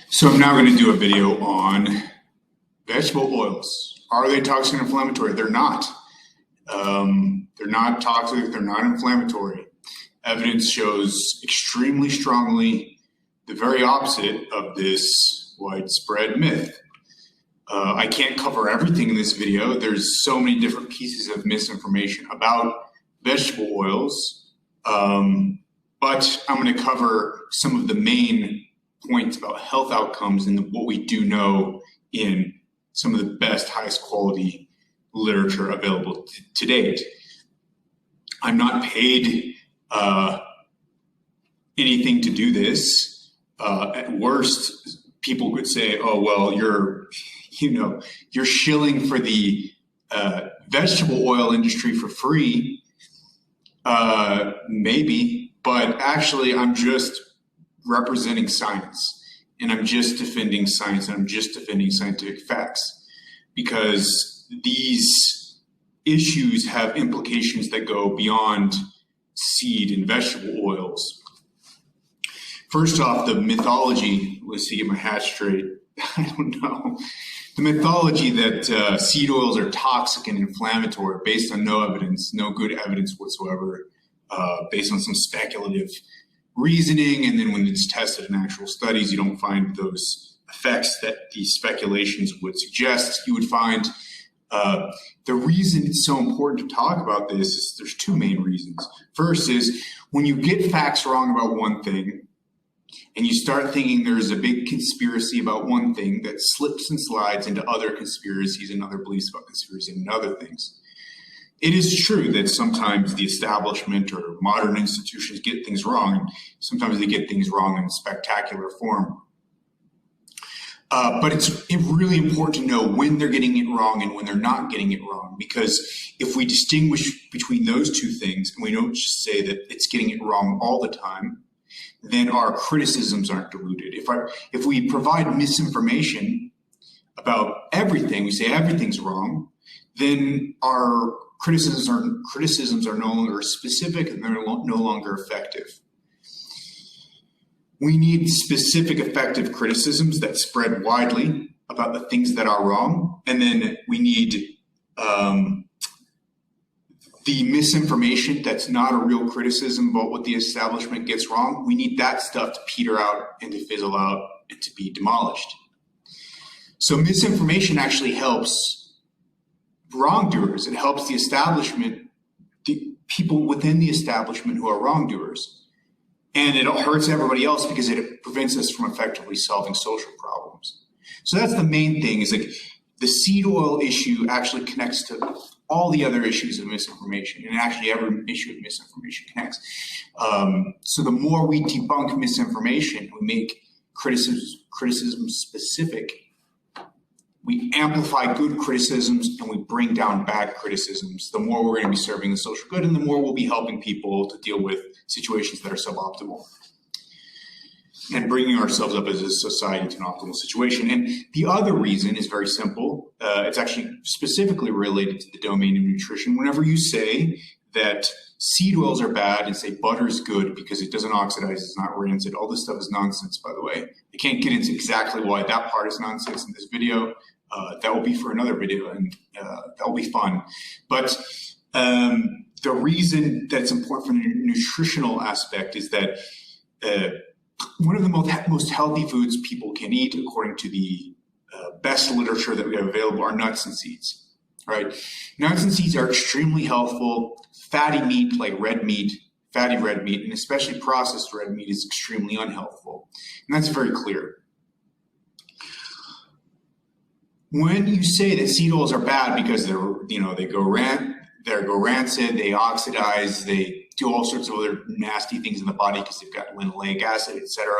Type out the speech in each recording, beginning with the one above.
So I'm now going to do a video on vegetable oils. Are they toxic and inflammatory? They're not. They're not toxic. They're not inflammatory. Evidence shows extremely strongly the very opposite of this widespread myth. I can't cover everything in this video. There's so many different pieces of misinformation about vegetable oils, but I'm going to cover some of the main points about health outcomes and what we do know in some of the best, highest quality literature available to date. I'm not paid anything to do this. At worst, people could say, "Oh, well, you're shilling for the vegetable oil industry for free." Maybe, but actually, I'm just representing science, and I'm just defending science, and I'm just defending scientific facts, because these issues have implications that go beyond seed and vegetable oils. First off, the mythology, let's see, get my hat straight, I don't know. The mythology that seed oils are toxic and inflammatory based on no evidence, no good evidence whatsoever, based on some speculative reasoning, and then when it's tested in actual studies, you don't find those effects that these speculations would suggest. You would find the reason it's so important to talk about this is there's two main reasons. First is when you get facts wrong about one thing, and you start thinking there's a big conspiracy about one thing that slips and slides into other conspiracies and other beliefs about conspiracy and other things. It is true that sometimes the establishment or modern institutions get things wrong, and sometimes they get things wrong in spectacular form. But it's really important to know when they're getting it wrong and when they're not getting it wrong, because if we distinguish between those two things and we don't just say that it's getting it wrong all the time, then our criticisms aren't diluted. If we provide misinformation about everything, we say everything's wrong, then our criticisms are no longer specific and they're no longer effective. We need specific, effective criticisms that spread widely about the things that are wrong, and then we need the misinformation that's not a real criticism about what the establishment gets wrong. We need that stuff to peter out and to fizzle out and to be demolished. So misinformation actually helps wrongdoers. It helps the establishment, the people within the establishment who are wrongdoers. And it hurts everybody else because it prevents us from effectively solving social problems. So that's the main thing, is like the seed oil issue actually connects to all the other issues of misinformation, and actually every issue of misinformation connects. So the more we debunk misinformation, we make criticism specific, we amplify good criticisms, and we bring down bad criticisms, the more we're going to be serving the social good, and the more we'll be helping people to deal with situations that are suboptimal and bringing ourselves up as a society to an optimal situation. And the other reason is very simple. It's actually specifically related to the domain of nutrition. Whenever you say that seed oils are bad and say butter is good because it doesn't oxidize, it's not rancid, all this stuff is nonsense, by the way. I can't get into exactly why that part is nonsense in this video. That will be for another video, and that will be fun. But the reason that it's important from the nutritional aspect is that one of the most healthy foods people can eat, according to the best literature that we have available, are nuts and seeds, right? Nuts and seeds are extremely healthful. Fatty meat, like red meat, fatty red meat, and especially processed red meat, is extremely unhealthful. And that's very clear. When you say that seed oils are bad because they go rancid, they oxidize, they do all sorts of other nasty things in the body because they've got linoleic acid, etc.,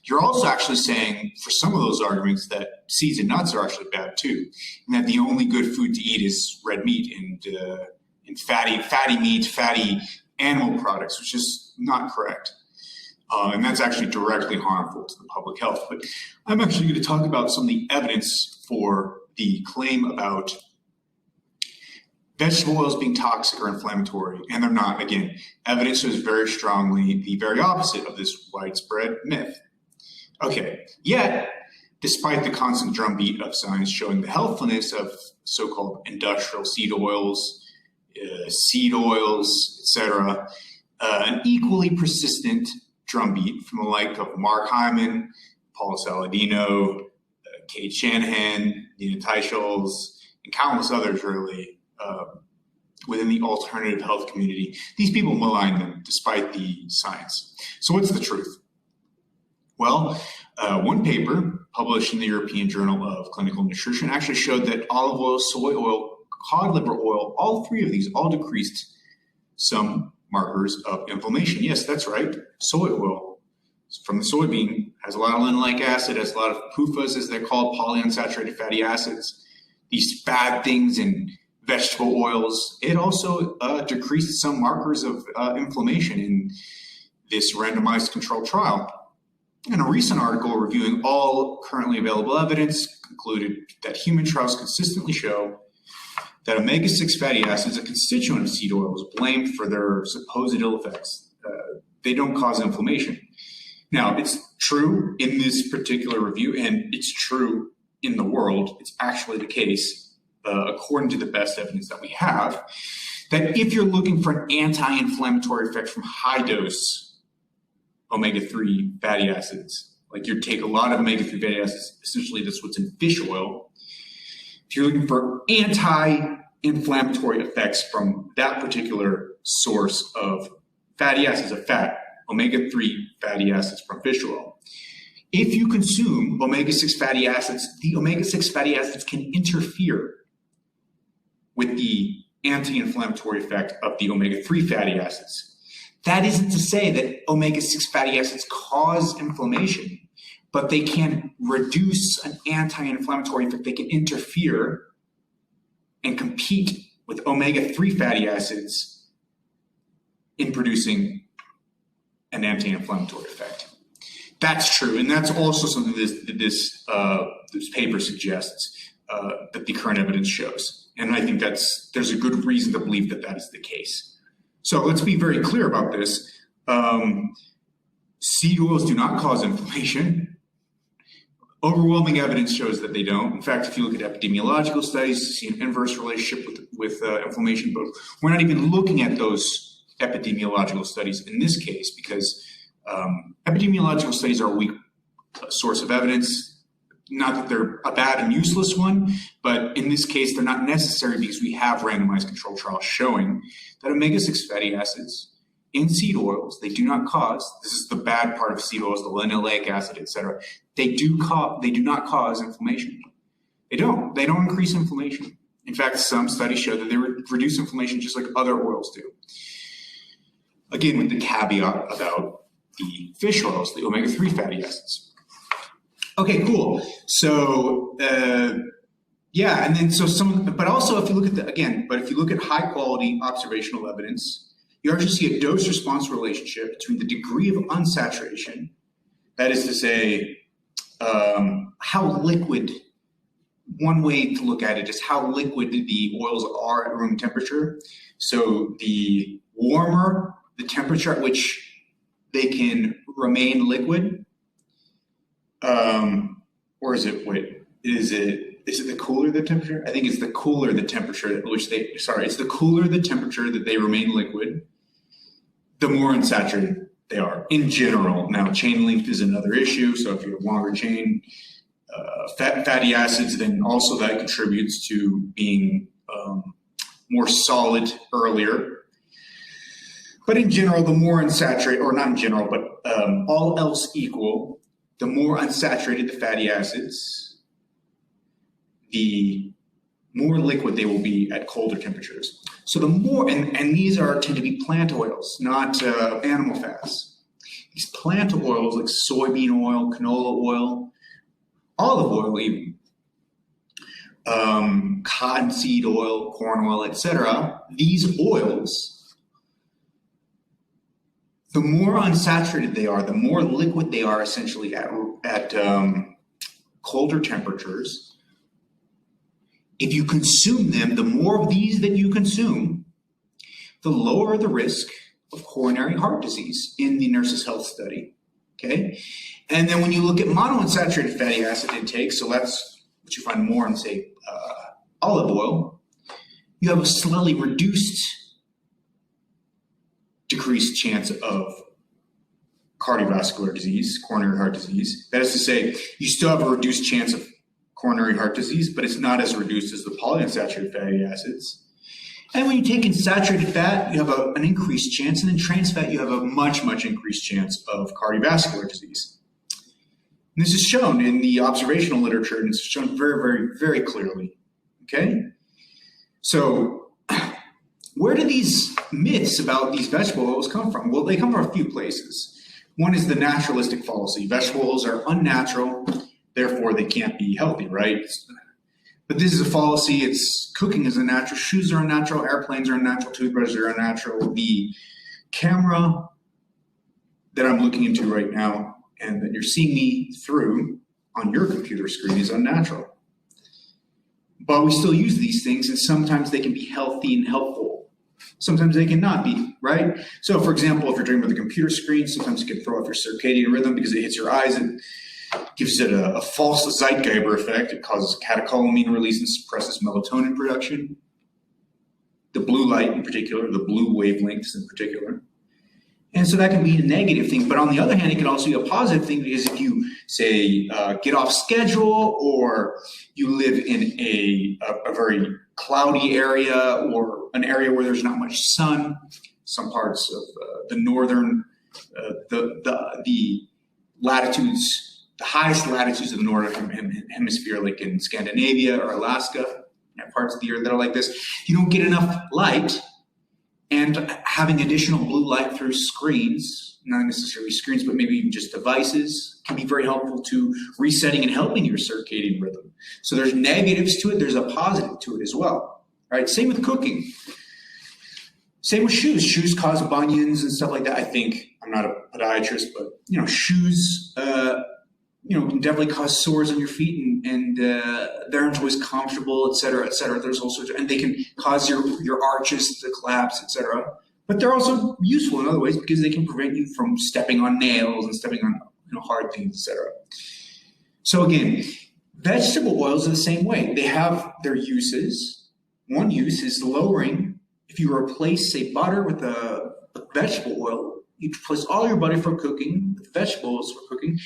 you're also actually saying, for some of those arguments, that seeds and nuts are actually bad too, and that the only good food to eat is red meat and fatty meat, fatty animal products, which is not correct. And that's actually directly harmful to the public health. But I'm actually going to talk about some of the evidence for the claim about vegetable oils being toxic or inflammatory, and they're not. Again, evidence shows very strongly the very opposite of this widespread myth. Okay, yet despite the constant drumbeat of science showing the healthfulness of so-called industrial seed oils, etc., an equally persistent drumbeat from the like of Mark Hyman, Paul Saladino, Kate Shanahan, Nina Teicholz, and countless others really within the alternative health community. These people malign them despite the science. So what's the truth? Well, one paper published in the European Journal of Clinical Nutrition actually showed that olive oil, soy oil, cod liver oil, all three of these all decreased some markers of inflammation. Yes, that's right. Soy oil from the soybean has a lot of linoleic acid, has a lot of PUFAs, as they're called, polyunsaturated fatty acids, these bad things in vegetable oils. It also decreased some markers of inflammation in this randomized controlled trial. And a recent article reviewing all currently available evidence concluded that human trials consistently show that omega-6 fatty acids, a constituent of seed oil, is blamed for their supposed ill effects. They don't cause inflammation. Now, it's true in this particular review, and it's true in the world. It's actually the case, according to the best evidence that we have, that if you're looking for an anti-inflammatory effect from high-dose omega-3 fatty acids, like you take a lot of omega-3 fatty acids, essentially that's what's in fish oil. If you're looking for anti-inflammatory effects from that particular source of fatty acids, of fat, omega-3 fatty acids from fish oil, if you consume omega-6 fatty acids, the omega-6 fatty acids can interfere with the anti-inflammatory effect of the omega-3 fatty acids. That isn't to say that omega-6 fatty acids cause inflammation, but they can reduce an anti-inflammatory effect. They can interfere and compete with omega-3 fatty acids in producing an anti-inflammatory effect. That's true, and that's also something this paper suggests that the current evidence shows. And I think there's a good reason to believe that that is the case. So let's be very clear about this. Seed oils do not cause inflammation. Overwhelming evidence shows that they don't. In fact, if you look at epidemiological studies, you see an inverse relationship with inflammation, but we're not even looking at those epidemiological studies in this case because epidemiological studies are a weak source of evidence. Not that they're a bad and useless one, but in this case, they're not necessary because we have randomized controlled trials showing that omega-6 fatty acids in seed oils, they do not cause, this is the bad part of seed oils, the linoleic acid, etc. They do not cause inflammation. They don't increase inflammation. In fact, some studies show that they reduce inflammation just like other oils do. Again, with the caveat about the fish oils, the omega-3 fatty acids. Okay, cool. So, yeah, and then but also if you look at if you look at high quality observational evidence, you actually see a dose response relationship between the degree of unsaturation, that is to say, how liquid, one way to look at it is how liquid the oils are at room temperature. So the warmer the temperature at which they can remain liquid, or is it the cooler the temperature? I think it's the cooler the temperature at which it's the cooler the temperature that they remain liquid, the more unsaturated they are in general. Now, chain length is another issue. So if you have longer chain fatty acids, then also that contributes to being more solid earlier. But in general, the more unsaturated, or not in general, but all else equal, the more unsaturated the fatty acids, the more liquid they will be at colder temperatures. So the more, and these tend to be plant oils, not animal fats. These plant oils like soybean oil, canola oil, olive oil even, cottonseed oil, corn oil, etc. These oils, the more unsaturated they are, the more liquid they are essentially at colder temperatures. If you consume them, the more of these that you consume, the lower the risk of coronary heart disease in the Nurses' Health study, okay? And then when you look at monounsaturated fatty acid intake, so that's what you find more in, say, olive oil, you have a slightly decreased chance of cardiovascular disease, coronary heart disease. That is to say, you still have a reduced chance of coronary heart disease, but it's not as reduced as the polyunsaturated fatty acids. And when you take in saturated fat, you have an increased chance, and then trans fat, you have a much, much increased chance of cardiovascular disease. And this is shown in the observational literature, and it's shown very, very, very clearly, okay? So where do these myths about these vegetable oils come from? Well, they come from a few places. One is the naturalistic fallacy. Vegetable oils are unnatural, therefore they can't be healthy, right? But this is a fallacy. It's cooking is unnatural, shoes are unnatural, airplanes are unnatural, toothbrushes are unnatural. The camera that I'm looking into right now and that you're seeing me through on your computer screen is unnatural. But we still use these things, and sometimes they can be healthy and helpful. Sometimes they cannot be, right? So for example, if you're dreaming with a computer screen, sometimes it can throw off your circadian rhythm because it hits your eyes and gives it a false Zeitgeber effect. It causes catecholamine release and suppresses melatonin production. The blue light in particular, the blue wavelengths in particular. And so that can be a negative thing. But on the other hand, it can also be a positive thing because if you, say, get off schedule or you live in a very cloudy area or an area where there's not much sun, some parts of the northern, the latitudes, the highest latitudes of the northern hemisphere, like in Scandinavia or Alaska, parts of the earth that are like this, you don't get enough light, and having additional blue light through screens, not necessarily screens, but maybe even just devices, can be very helpful to resetting and helping your circadian rhythm. So there's negatives to it, there's a positive to it as well, right? Same with cooking. Same with shoes. Shoes cause bunions and stuff like that. I think, I'm not a podiatrist, but shoes, can definitely cause sores on your feet, and they aren't always comfortable, et cetera, et cetera. There's all sorts and they can cause your arches to collapse, et cetera. But they're also useful in other ways because they can prevent you from stepping on nails and stepping on hard things, et cetera. So again, vegetable oils are the same way. They have their uses. One use is lowering. If you replace, say, butter with a vegetable oil, you replace all your butter for cooking with vegetables for cooking,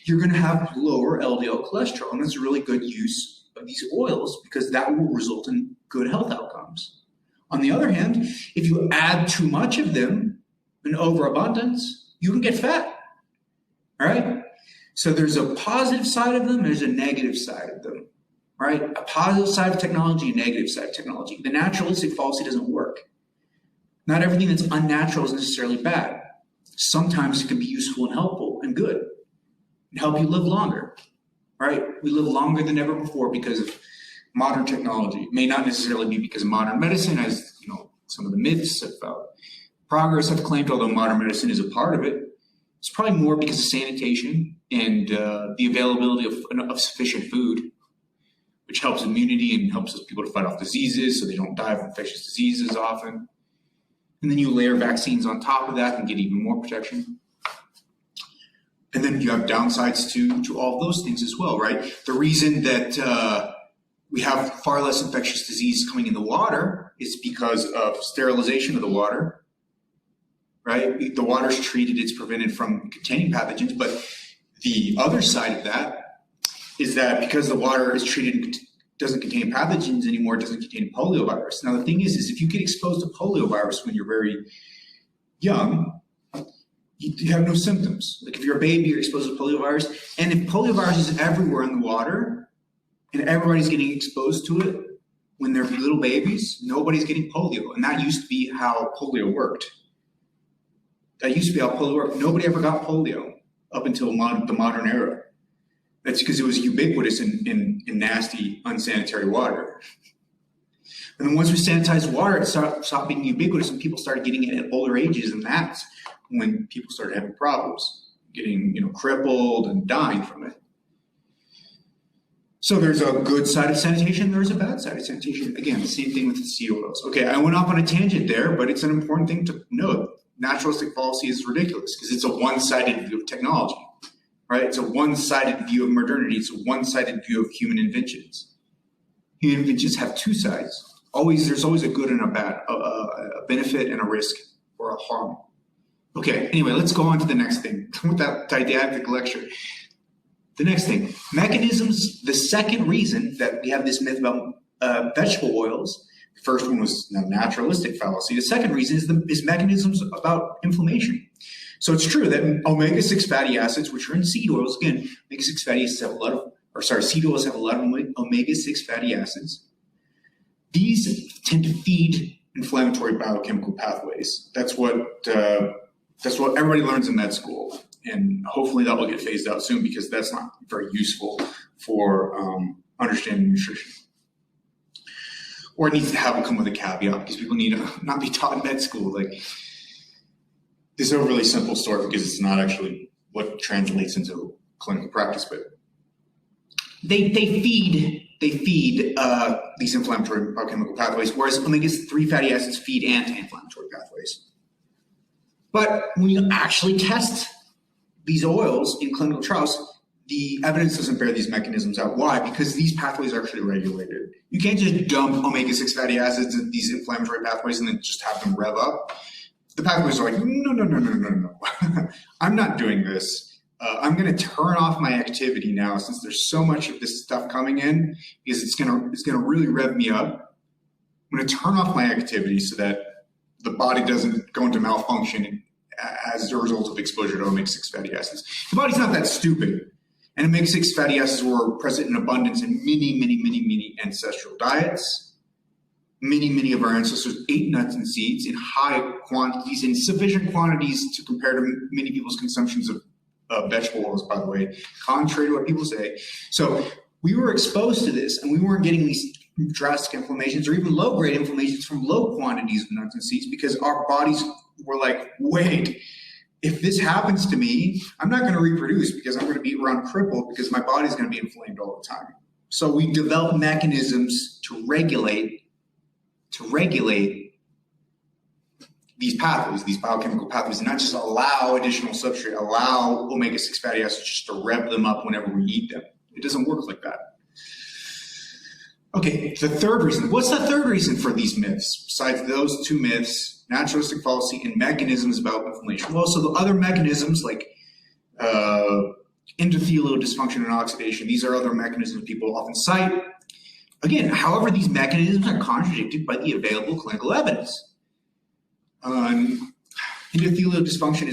you're going to have lower LDL cholesterol. And that's a really good use of these oils because that will result in good health outcomes. On the other hand, if you add too much of them in overabundance, you can get fat. All right? So there's a positive side of them, there's a negative side of them. Right? A positive side of technology, a negative side of technology. The naturalistic fallacy doesn't work. Not everything that's unnatural is necessarily bad. Sometimes it can be useful and helpful and good and help you live longer, right? We live longer than ever before because of modern technology. It may not necessarily be because of modern medicine, as some of the myths about progress have claimed, although modern medicine is a part of it. It's probably more because of sanitation and the availability of sufficient food, which helps immunity and helps people to fight off diseases so they don't die of infectious diseases often. And then you layer vaccines on top of that and get even more protection. And then you have downsides to all of those things as well, right? The reason that we have far less infectious disease coming in the water is because of sterilization of the water, right? The water's treated, it's prevented from containing pathogens. But the other side of that is that because the water is treated doesn't contain pathogens anymore, it doesn't contain poliovirus. Now, the thing is if you get exposed to poliovirus when you're very young, you have no symptoms. Like if you're a baby, you're exposed to poliovirus. And if poliovirus is everywhere in the water and everybody's getting exposed to it when they're little babies, nobody's getting polio. And that used to be how polio worked. Nobody ever got polio up until the modern era. That's because it was ubiquitous in nasty, unsanitary water. And then once we sanitized water, it stopped being ubiquitous and people started getting it at older ages. And that's when people started having problems, getting crippled and dying from it. So there's a good side of sanitation, there's a bad side of sanitation. Again, the same thing with the seed oils. Okay, I went off on a tangent there, but it's an important thing to note. Naturalistic fallacy is ridiculous because it's a one-sided view of technology. right? It's a one-sided view of modernity. It's a one-sided view of human inventions. Human inventions have two sides. There's always a good and a bad, a benefit and a risk or a harm. Okay, anyway, let's go on to the next thing with that didactic lecture. The next thing, mechanisms. The second reason that we have this myth about vegetable oils, the first one was the naturalistic fallacy. The second reason is mechanisms about inflammation. So it's true that omega-6 fatty acids, which are in seed oils, again, omega-6 fatty acids have seed oils have a lot of omega-6 fatty acids. These tend to feed inflammatory biochemical pathways. That's what everybody learns in med school, and hopefully that will get phased out soon because that's not very useful for understanding nutrition. Or it needs to come with a caveat because people need to not be taught in med school. Like, this is a really simple story because it's not actually what translates into clinical practice, but they feed these inflammatory biochemical pathways, whereas omega-3 fatty acids feed anti-inflammatory pathways. But when you actually test these oils in clinical trials, the evidence doesn't bear these mechanisms out. Why? Because these pathways are actually regulated. You can't just dump omega-6 fatty acids in these inflammatory pathways and then just have them rev up. The pathways are like, no. I'm not doing this. I'm going to turn off my activity now since there's so much of this stuff coming in because it's going to really rev me up. I'm going to turn off my activity so that the body doesn't go into malfunction as a result of exposure to omega-6 fatty acids. The body's not that stupid. And omega-6 fatty acids were present in abundance in many ancestral diets. Many of our ancestors ate nuts and seeds in high quantities, in sufficient quantities to compare to many people's consumptions of vegetable oils, by the way, contrary to what people say. So we were exposed to this, and we weren't getting these drastic inflammations or even low-grade inflammations from low quantities of nuts and seeds because our bodies were like, wait, if this happens to me, I'm not going to reproduce because I'm going to be around crippled because my body's going to be inflamed all the time. So we developed mechanisms to regulate these pathways, these biochemical pathways, and not just allow additional substrate, allow omega-6 fatty acids just to rev them up whenever we eat them. It doesn't work like that. Okay, the third reason. What's the third reason for these myths? Besides those two myths, naturalistic fallacy and mechanisms about inflammation. Well, so the other mechanisms like endothelial dysfunction and oxidation, these are other mechanisms people often cite. Again, however, these mechanisms are contradicted by the available clinical evidence. Endothelial dysfunction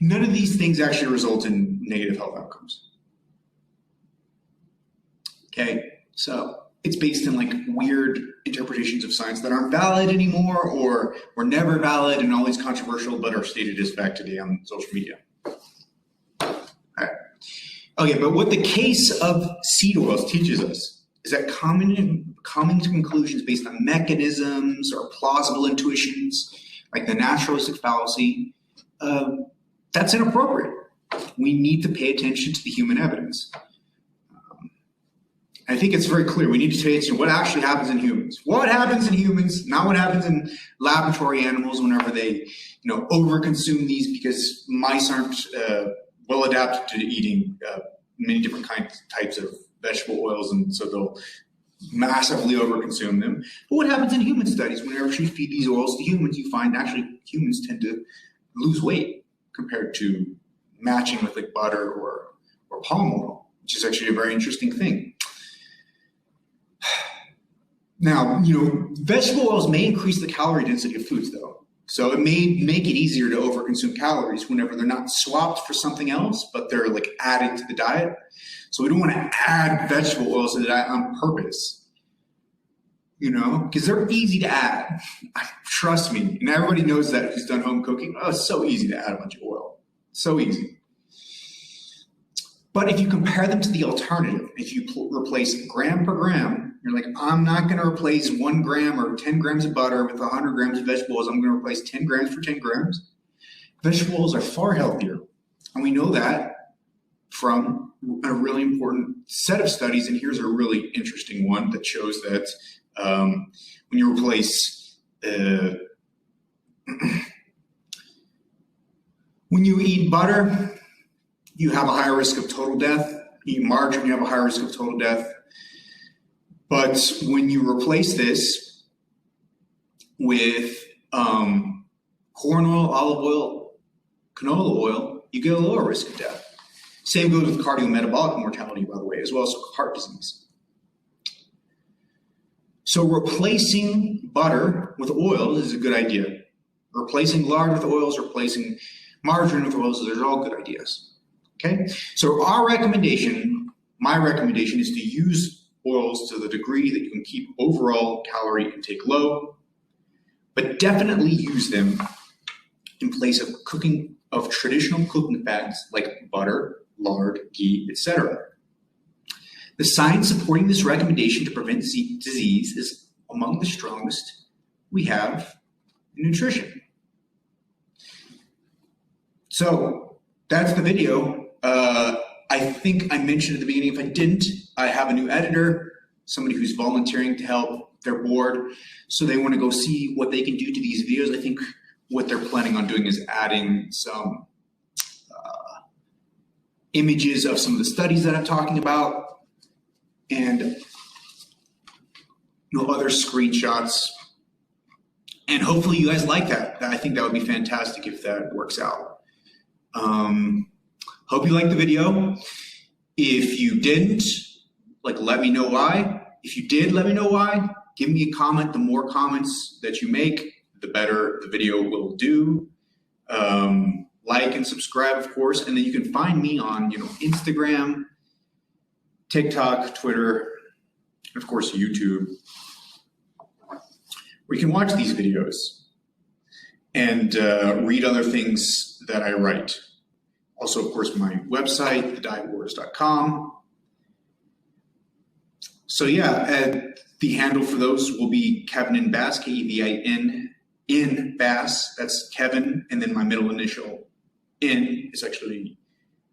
none of these things actually result in negative health outcomes. Okay, so it's based in like weird interpretations of science that aren't valid anymore or were never valid and always controversial, but are stated as fact today on social media. All right. Okay, but what the case of seed oils teaches us is that coming to conclusions based on mechanisms or plausible intuitions, like the naturalistic fallacy, that's inappropriate. We need to pay attention to the human evidence. I think it's very clear. We need to pay attention to what actually happens in humans. What happens in humans, not what happens in laboratory animals whenever they, overconsume these because mice aren't well adapted to eating many different types of vegetable oils, and so they'll massively overconsume them. But what happens in human studies? Whenever you feed these oils to humans, you find actually humans tend to lose weight compared to matching with like butter or palm oil, which is actually a very interesting thing. Now, vegetable oils may increase the calorie density of foods, though. So it may make it easier to overconsume calories whenever they're not swapped for something else, but they're like added to the diet. So we don't want to add vegetable oils to the diet on purpose, because they're easy to add. Trust me. And everybody knows that who's done home cooking. Oh, it's so easy to add a bunch of oil. So easy. But if you compare them to the alternative, if you replace gram per gram, you're like, I'm not going to replace 1 gram or 10 grams of butter with 100 grams of vegetables. I'm going to replace 10 grams for 10 grams. Vegetables are far healthier. And we know that from a really important set of studies. And here's a really interesting one that shows that when you replace When you eat butter, you have a higher risk of total death. You eat margarine, you have a higher risk of total death. But when you replace this with corn oil, olive oil, canola oil, you get a lower risk of death. Same goes with cardiometabolic mortality, by the way, as well as heart disease. So replacing butter with oils is a good idea. Replacing lard with oils, replacing margarine with oils, those are all good ideas. Okay? So my recommendation is to use oils to the degree that you can keep overall calorie intake low, but definitely use them in place of traditional cooking fats like butter, lard, ghee, etc. The science supporting this recommendation to prevent disease is among the strongest we have in nutrition. So that's the video. I think I mentioned at the beginning, if I didn't, I have a new editor, somebody who's volunteering to help. They're bored, so they want to go see what they can do to these videos. I think what they're planning on doing is adding some images of some of the studies that I'm talking about, and other screenshots. And hopefully you guys like that. I think that would be fantastic if that works out. Hope you liked the video. If you didn't, let me know why. If you did, let me know why. Give me a comment. The more comments that you make, the better the video will do. Like and subscribe, of course. And then you can find me on, Instagram, TikTok, Twitter, and of course, YouTube, where you can watch these videos and read other things that I write. Also, of course, my website, thedietwars.com. So yeah, the handle for those will be Kevin in Bass, Kevin in Bass. That's Kevin, and then my middle initial N is actually,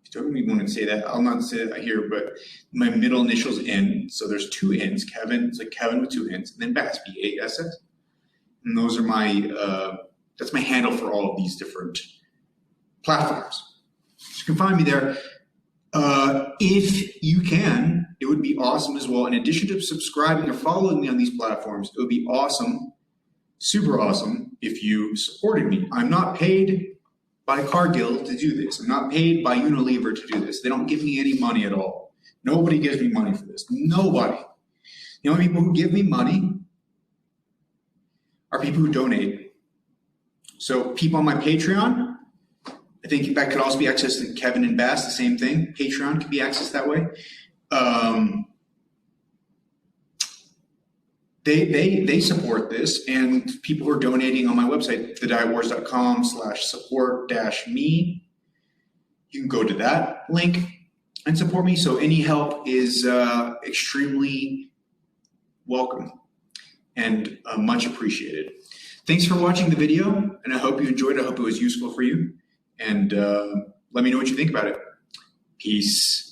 if you don't really want to say that, I'll not say that here, but my middle initial is N. So there's two N's. Kevin, it's like Kevin with two N's, and then Bass, B-A-S-S. And those are that's my handle for all of these different platforms. So you can find me there. If you can, it would be awesome as well. In addition to subscribing or following me on these platforms, it would be awesome, super awesome, if you supported me. I'm not paid by Cargill to do this. I'm not paid by Unilever to do this. They don't give me any money at all. Nobody gives me money for this. Nobody. The only people who give me money are people who donate. So people on my Patreon, I think that could also be accessed to Kevin and Bass, the same thing. Patreon could be accessed that way. They support this, and people who are donating on my website, thedietwars.com/support-me. You can go to that link and support me. So any help is extremely welcome and much appreciated. Thanks for watching the video, and I hope you enjoyed it. I hope it was useful for you. And let me know what you think about it. Peace.